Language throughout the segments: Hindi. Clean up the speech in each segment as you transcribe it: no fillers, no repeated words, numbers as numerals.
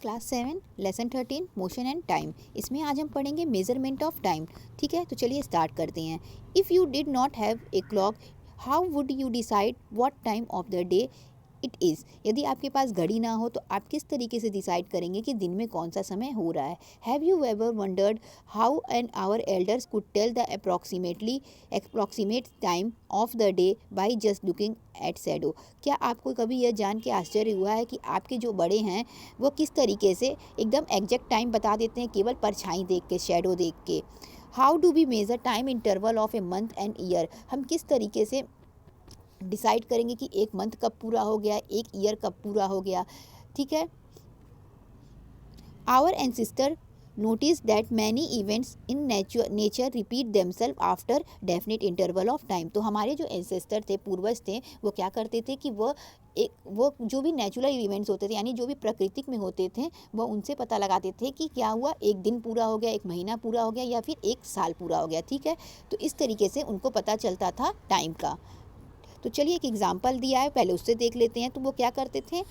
Class 7 lesson 13 motion and time. इसमें आज हम पढ़ेंगे मेजरमेंट ऑफ टाइम। ठीक है, तो चलिए स्टार्ट करते हैं। If you did not have a clock, how would you decide what time of the day it is. यदि आपके पास घड़ी ना हो तो आप किस तरीके से डिसाइड करेंगे कि दिन में कौन सा समय हो रहा है। Have you ever wondered how and our elders could tell the approximate time of the day by just looking at shadow. क्या आपको कभी यह जान के आश्चर्य हुआ है कि आपके जो बड़े हैं वो किस तरीके से एकदम एग्जैक्ट टाइम बता देते हैं केवल परछाई देख के, शैडो देख के। How do we measure time interval of a month and year. हम किस तरीके से डिसाइड करेंगे कि एक मंथ कब पूरा हो गया, एक ईयर कब पूरा हो गया। ठीक है। Our ancestor notice that many events in nature repeat themselves after definite interval of time. तो हमारे जो एंसेस्टर थे, पूर्वज थे, वो क्या करते थे कि वो जो भी नेचुरल इवेंट्स होते थे, यानी जो भी प्राकृतिक में होते थे, वो उनसे पता लगाते थे कि क्या हुआ, एक दिन पूरा हो गया, एक महीना पूरा हो गया, या फिर एक साल पूरा हो गया। ठीक है, तो इस तरीके से उनको पता चलता था टाइम का। तो चलिए एक एग्जाम्पल दिया है, पहले उससे देख लेते हैं। तो वो क्या करते थे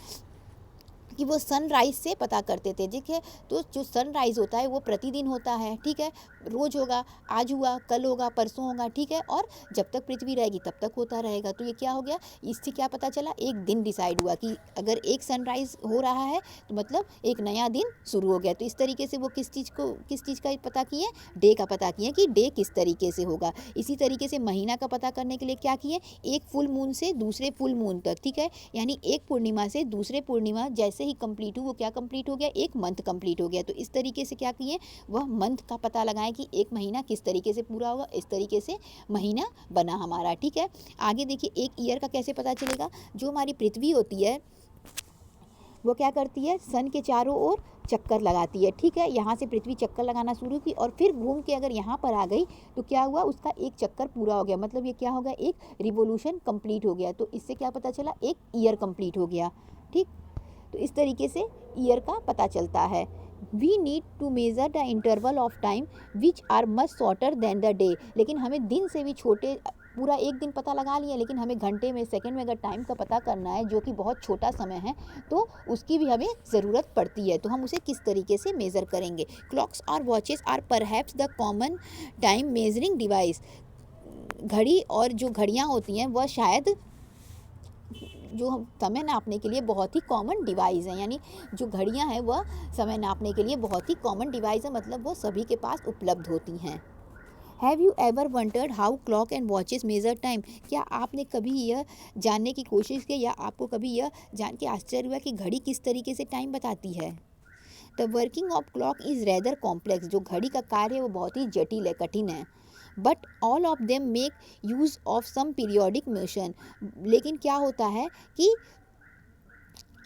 कि वो सनराइज़ से पता करते थे। ठीक है, तो जो सनराइज़ होता है वो प्रतिदिन होता है। ठीक है, रोज़ होगा, आज हुआ, कल होगा, परसों होगा। ठीक है, और जब तक पृथ्वी रहेगी तब तक होता रहेगा। तो ये क्या हो गया, इससे क्या पता चला, एक दिन डिसाइड हुआ कि अगर एक सनराइज़ हो रहा है तो मतलब एक नया दिन शुरू हो गया। तो इस तरीके से वो किस चीज़ का पता किए, डे का पता किए कि डे किस तरीके से होगा। इसी तरीके से महीना का पता करने के लिए क्या किए, एक फुल मून से दूसरे फुल मून तक। ठीक है, यानी एक पूर्णिमा से दूसरे पूर्णिमा जैसे ही कंप्लीट हुआ, वो क्या कंप्लीट हो गया, एक मंथ कंप्लीट हो गया। तो इस तरीके से क्या किए, वह मंथ का पता लगाएं कि एक महीना किस तरीके से पूरा होगा। इस तरीके से महीना बना हमारा। ठीक है, आगे देखिए एक ईयर का कैसे पता चलेगा। जो हमारी पृथ्वी होती है वो क्या करती है, सन के चारों ओर चक्कर लगाती है। ठीक है, यहाँ से पृथ्वी चक्कर लगाना शुरू की और फिर घूम के अगर यहाँ पर आ गई तो क्या हुआ, उसका एक चक्कर पूरा हो गया। मतलब ये क्या हो गया, एक रिवोल्यूशन कंप्लीट हो गया। तो इससे क्या पता चला, एक ईयर कंप्लीट हो गया। ठीक, तो इस तरीके से ईयर का पता चलता है। We need to measure the interval of time which are much shorter than the day. लेकिन हमें दिन से भी छोटे, पूरा एक दिन पता लगा लिया, लेकिन हमें घंटे में, सेकंड में अगर टाइम का पता करना है जो कि बहुत छोटा समय है, तो उसकी भी हमें ज़रूरत पड़ती है। तो हम उसे किस तरीके से मेज़र करेंगे। क्लॉक्स और watches are perhaps the common time measuring device. घड़ी और जो घड़ियाँ होती हैं वह शायद जो हम समय नापने के लिए बहुत ही कॉमन डिवाइस हैं। यानी जो घड़ियां हैं वह समय नापने के लिए बहुत ही कॉमन डिवाइस है, मतलब वो सभी के पास उपलब्ध होती हैं। Have you ever wondered how clock and watches measure time. क्या आपने कभी यह जानने की कोशिश की, या आपको कभी यह जान के आश्चर्य हुआ कि घड़ी किस तरीके से टाइम बताती है। The working of clock is rather complex. जो घड़ी का कार्य है वो बहुत ही जटिल है, कठिन है। But all of them make use of some periodic motion. लेकिन क्या होता है कि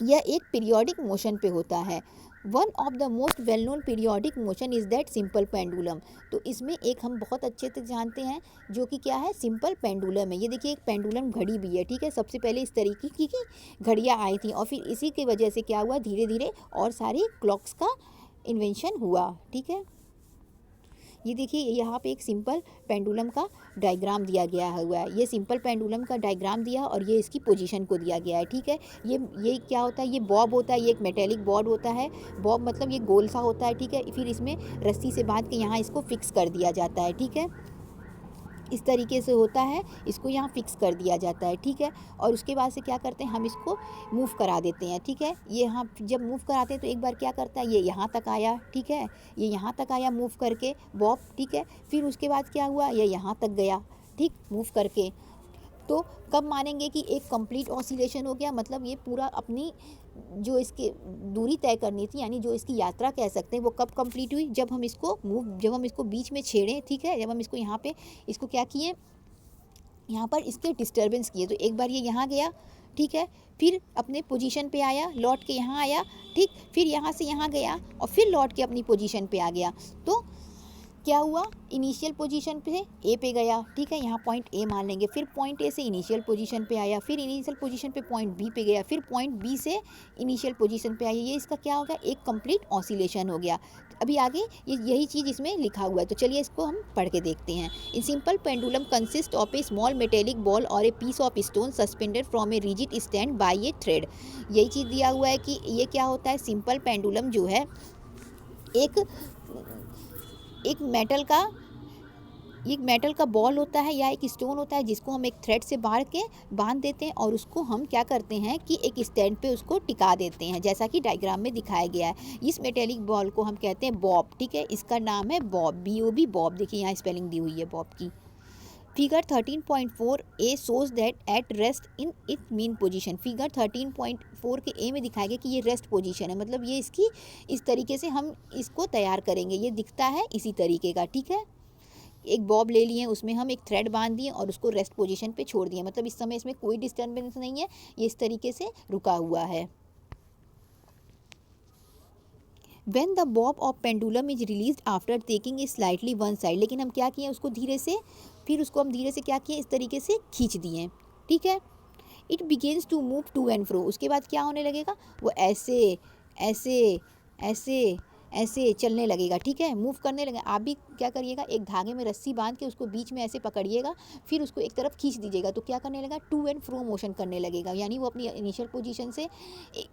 यह एक पीरियोडिक मोशन पे होता है। One of the most well known periodic motion is that simple pendulum. तो इसमें एक हम बहुत अच्छे से जानते हैं जो कि क्या है, सिंपल पेंडुलम है। ये देखिए एक पेंडुलम घड़ी भी है। ठीक है, सबसे पहले इस तरीके की घड़ियाँ आई थी और फिर इसी की वजह से क्या हुआ, धीरे धीरे और सारी क्लॉक्स का इन्वेंशन हुआ। ठीक है, ये देखिए यहाँ पे एक सिंपल पेंडुलम का डायग्राम दिया गया हुआ है। ये सिंपल पेंडुलम का डायग्राम दिया और ये इसकी पोजीशन को दिया गया है। ठीक है, ये क्या होता है, ये बॉब होता है, ये एक मेटेलिक बॉब होता है। बॉब मतलब ये गोल सा होता है। ठीक है, फिर इसमें रस्सी से बांध के यहाँ इसको फिक्स कर दिया जाता है। ठीक है, इस तरीके से होता है, इसको यहाँ फिक्स कर दिया जाता है। ठीक है, और उसके बाद से क्या करते हैं, हम इसको मूव करा देते हैं। ठीक है, ये यहाँ जब मूव कराते हैं तो एक बार क्या करता है, ये यहाँ तक आया। ठीक है, ये यहाँ तक आया मूव करके बॉब। ठीक है, फिर उसके बाद क्या हुआ, ये यहाँ तक गया। ठीक, मूव करके। तो कब मानेंगे कि एक कंप्लीट ऑसिलेशन हो गया, मतलब ये पूरा अपनी जो इसकी दूरी तय करनी थी, यानी जो इसकी यात्रा कह सकते हैं, वो कब कंप्लीट हुई, जब हम इसको बीच में छेड़ें। ठीक है, जब हम इसको यहाँ पे इसको क्या किए, यहाँ पर इसके डिस्टर्बेंस किए। तो एक बार ये यहाँ गया। ठीक है, फिर अपने पोजीशन पे आया, लौट के यहाँ आया। ठीक, फिर यहाँ से यहाँ गया और फिर लौट के अपनी पोजीशन पे आ गया। तो क्या हुआ, इनिशियल पोजीशन पे ए पे गया, ठीक है, यहाँ पॉइंट ए मान लेंगे, फिर पॉइंट ए से इनिशियल पोजीशन पे आया, फिर इनिशियल पोजीशन पे पॉइंट बी पे गया, फिर पॉइंट बी से इनिशियल पोजीशन पे आया। ये इसका क्या हो गया, एक कंप्लीट ऑसिलेशन हो गया। अभी आगे यही चीज़ इसमें लिखा हुआ है, तो चलिए इसको हम पढ़ के देखते हैं। In simple pendulum consist of a small metallic ball और a piece of stone suspended from a rigid stand by a thread. यही चीज़ दिया हुआ है कि ये क्या होता है, सिंपल पेंडुलम जो है एक मेटल का बॉल होता है या एक स्टोन होता है, जिसको हम एक थ्रेड से बांध देते हैं और उसको हम क्या करते हैं कि एक स्टैंड पे उसको टिका देते हैं, जैसा कि डायग्राम में दिखाया गया है। इस मेटेलिक बॉल को हम कहते हैं बॉब, ठीक है, इसका नाम है बॉब, BOB बॉब। देखिए यहाँ स्पेलिंग दी हुई है बॉब की। Figure 13.4 A shows that at rest in it mean position. Figure 13.4 के ए में दिखाया गया कि ये रेस्ट पोजीशन है, मतलब ये इसकी इस तरीके से हम इसको तैयार करेंगे, ये दिखता है इसी तरीके का, ठीक है। एक बॉब ले लिए, उसमें हम एक थ्रेड बांध दिए और उसको रेस्ट पोजीशन पे छोड़ दिए, मतलब इस समय इसमें कोई डिस्टर्बेंस नहीं है, ये इस तरीके से रुका हुआ है। When the bob of pendulum is released after taking it slightly one side, लेकिन हम क्या किए, उसको धीरे से, फिर उसको हम धीरे से क्या किए, इस तरीके से खींच दिए, ठीक है। It begins to move to and fro, उसके बाद क्या होने लगेगा, वो ऐसे ऐसे ऐसे ऐसे चलने लगेगा, ठीक है, मूव करने लगेगा। आप भी क्या करिएगा, एक धागे में रस्सी बांध के उसको बीच में ऐसे पकड़िएगा, फिर उसको एक तरफ खींच दीजिएगा, तो क्या करने लगेगा, टू एंड फ्रो मोशन करने लगेगा, यानी वो अपनी इनिशियल पोजीशन से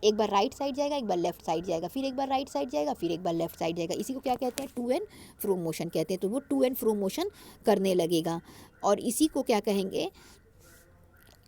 एक बार राइट साइड जाएगा, एक बार लेफ्ट साइड जाएगा, फिर एक बार राइट साइड जाएगा, फिर एक बार लेफ्ट साइड जाएगा। इसी को क्या कहते हैं, टू एंड फ्रो मोशन कहते हैं। तो वो टू एंड फ्रो मोशन करने लगेगा, और इसी को क्या कहेंगे,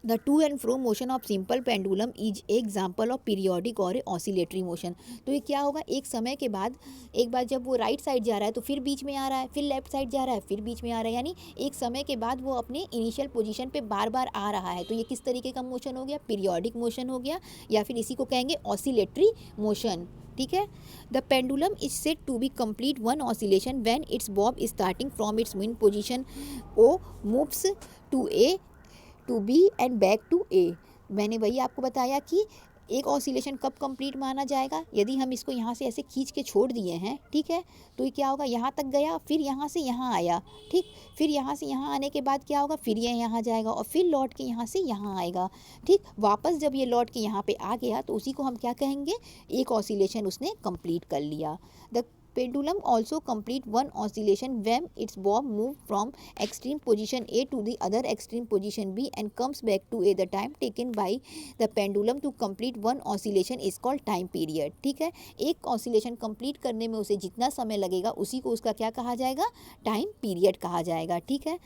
the two and fro motion of simple pendulum is example of periodic और ऑसिलेटरी मोशन। तो ये क्या होगा, एक समय के बाद, एक बार जब वो राइट साइड जा रहा है तो फिर बीच में आ रहा है, फिर लेफ्ट साइड जा रहा है, फिर बीच में आ रहा है, यानी एक समय के बाद वो अपने इनिशियल पोजीशन पे बार बार आ रहा है। तो ये किस तरीके का मोशन हो गया, पीरियोडिक मोशन हो गया, या फिर इसी को कहेंगे ऑसिलेटरी मोशन, ठीक है। The pendulum is said to be complete one oscillation when its bob starting from its mean position O moves to B and back to A. मैंने वही आपको बताया कि एक ऑसिलेशन कब कंप्लीट माना जाएगा, यदि हम इसको यहाँ से ऐसे खींच के छोड़ दिए हैं, ठीक है, तो ये क्या होगा, यहाँ तक गया, फिर यहाँ से यहाँ आया, ठीक, फिर यहाँ से यहाँ आने के बाद क्या होगा, फिर ये यहाँ जाएगा और फिर लौट के यहाँ से यहाँ आएगा, ठीक। वापस जब ये लौट के यहाँ पे आ गया तो उसी को हम क्या कहेंगे, एक ऑसिलेशन उसने कंप्लीट कर लिया। The pendulum also complete one oscillation when its bob move from extreme position A to the other extreme position B and comes back to A. The time taken by the pendulum to complete one oscillation is called time period, ठीक है। एक ऑसिलेशन कंप्लीट करने में उसे जितना समय लगेगा उसी को उसका क्या कहा जाएगा, टाइम पीरियड कहा जाएगा, ठीक है।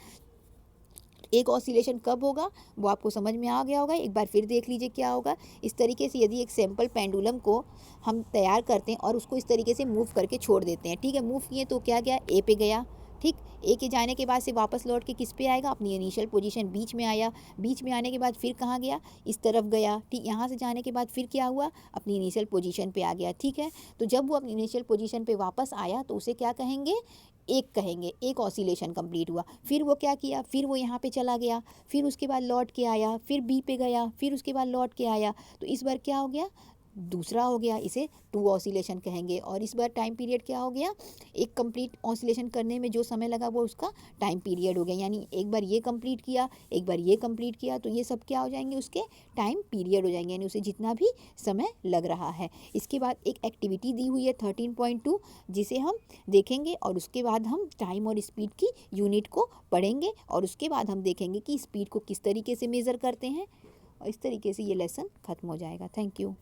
एक ऑसिलेशन कब होगा वो आपको समझ में आ गया होगा, एक बार फिर देख लीजिए क्या होगा। इस तरीके से यदि एक सैम्पल पेंडुलम को हम तैयार करते हैं और उसको इस तरीके से मूव करके छोड़ देते हैं, ठीक है, मूव किए तो क्या गया, ए पे गया, ठीक, ए के जाने के बाद से वापस लौट के किस पे आएगा, अपनी इनिशियल पोजीशन बीच में आया, बीच में आने के बाद फिर कहाँ गया, इस तरफ गया, ठीक, यहाँ से जाने के बाद फिर क्या हुआ, अपनी इनिशियल पोजीशन पे आ गया, ठीक है। तो जब वो अपनी इनिशियल पोजीशन पे वापस आया तो उसे क्या कहेंगे, एक कहेंगे, एक ऑसिलेशन कंप्लीट हुआ। फिर वो क्या किया, फिर वो यहाँ पे चला गया, फिर उसके बाद लौट के आया, फिर बी पे गया, फिर उसके बाद लौट के आया, तो इस बार क्या हो गया, दूसरा हो गया, इसे टू ऑसिलेशन कहेंगे। और इस बार टाइम पीरियड क्या हो गया, एक कंप्लीट ऑसिलेशन करने में जो समय लगा वो उसका टाइम पीरियड हो गया, यानी एक बार ये कंप्लीट किया, एक बार ये कंप्लीट किया, तो ये सब क्या हो जाएंगे, उसके टाइम पीरियड हो जाएंगे, यानी उसे जितना भी समय लग रहा है। इसके बाद एक एक्टिविटी दी हुई है 13.2 जिसे हम देखेंगे और उसके बाद हम टाइम और स्पीड की यूनिट को पढ़ेंगे और उसके बाद हम देखेंगे कि स्पीड को किस तरीके से मेज़र करते हैं, और इस तरीके से ये लेसन ख़त्म हो जाएगा। Thank you.